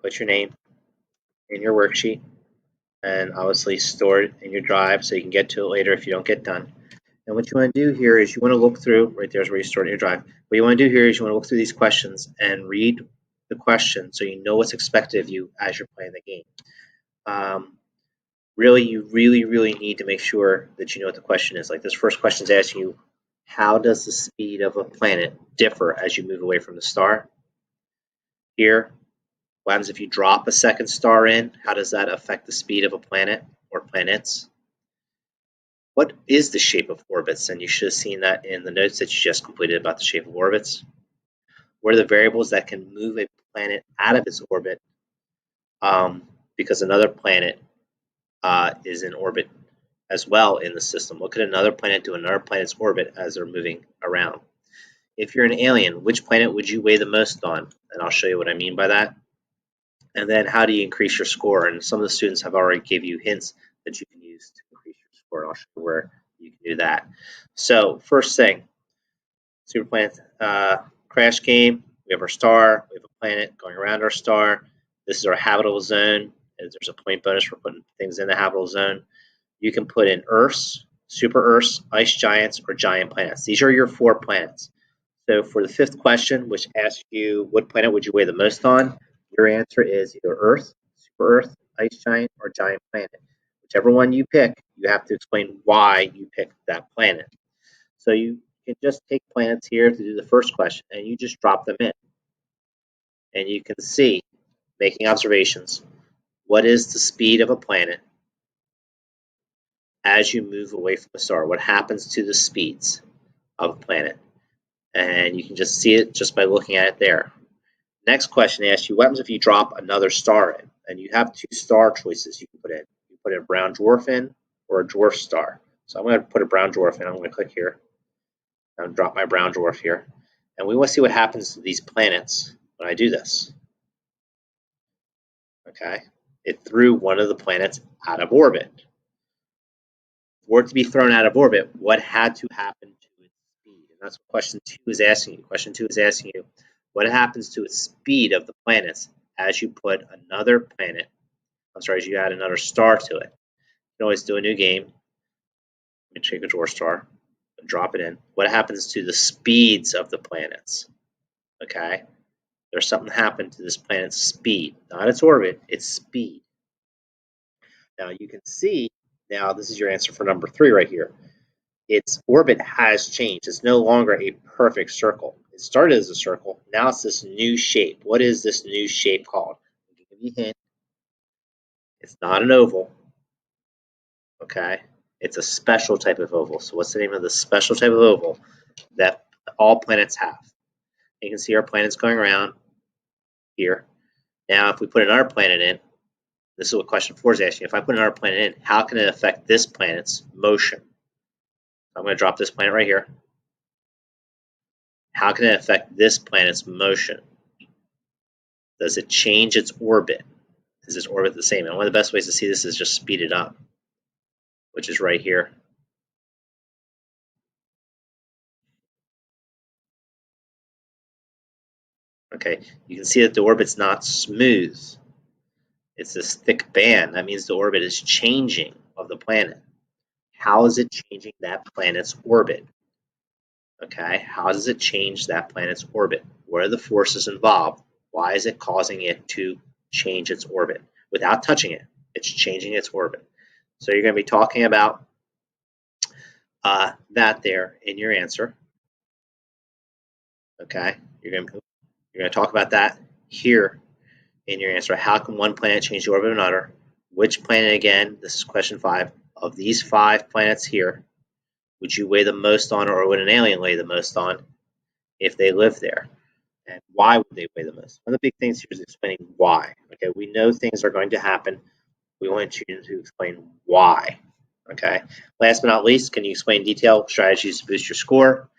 put your name in your worksheet, and obviously store it in your drive so you can get to it later if you don't get done. And what you want to do here is you want to look through, right there's where you store it in your drive. What you want to do here is you want to look through these questions and read the question so you know what's expected of you as you're playing the game. Really, you really need to make sure that you know what the question is. Like this first question is asking you, how does the speed of a planet differ as you move away from the star? Here, what happens if you drop a second star in? How does that affect the speed of a planet or planets? What is the shape of orbits? And you should have seen that in the notes that you just completed about the shape of orbits. What are the variables that can move a planet out of its orbit because another planet is in orbit as well in the system? What could another planet do in another planet's orbit as they're moving around? If you're an alien, which planet would you weigh the most on? And I'll show you what I mean by that. And then how do you increase your score? And some of the students have already gave you hints that you can use to increase your score. I'll show you where you can do that. So first thing, super planet crash game. We have our star. We have a planet going around our star. This is our habitable zone. And there's a point bonus for putting things in the habitable zone. You can put in Earths, super Earths, ice giants, or giant planets. These are your 4 planets. So for the 5th question, which asks you what planet would you weigh the most on, your answer is either Earth, super Earth, ice giant, or giant planet. Whichever one you pick, you have to explain why you picked that planet. So you can just take planets here to do the first question, and you just drop them in. And you can see, making observations, what is the speed of a planet as you move away from a star? What happens to the speeds of a planet? And you can just see it just by looking at it there. Next question asks you, what happens if you drop another star in? And you have 2 star choices you can put in. You put a brown dwarf in or a dwarf star. So I'm going to put a brown dwarf in. I'm going to click here. I'm going to drop my brown dwarf here. And we want to see what happens to these planets when I do this. Okay, it threw one of the planets out of orbit. For it to be thrown out of orbit, what had to happen to its speed? And that's what question 2 is asking you. Question 2 is asking you, what happens to its speed of the planets as you put another planet, as you add another star to it? You can always do a new game. Let me take a dwarf star and drop it in. What happens to the speeds of the planets? Okay, there's something happened to this planet's speed, not its orbit, its speed. Now you can see, now this is your answer for number 3 right here. Its orbit has changed. It's no longer a perfect circle. It started as a circle. Now it's this new shape. What is this new shape called? I'll give you a hint. It's not an oval. Okay? It's a special type of oval. So what's the name of the special type of oval that all planets have? You can see our planets going around here. Now if we put another planet in, this is what question 4 is asking. If I put another planet in, how can it affect this planet's motion? I'm going to drop this planet right here. How can it affect this planet's motion? Does it change its orbit? Is its orbit the same? And one of the best ways to see this is just speed it up, which is right here. Okay, you can see that the orbit's not smooth. It's this thick band. That means the orbit is changing of the planet. How is it changing that planet's orbit? Okay, how does it change that planet's orbit? What are the forces involved? Why is it causing it to change its orbit? Without touching it, it's changing its orbit. So you're going to be talking about that there in your answer. Okay, you're going to talk about that here in your answer. How can one planet change the orbit of another? Which planet, again, this is question 5, of these 5 planets here, would you weigh the most on, or would an alien weigh the most on if they live there? And why would they weigh the most? One of the big things here is explaining why. Okay, we know things are going to happen. We want you to explain why. Okay. Last but not least, can you explain detailed strategies to boost your score?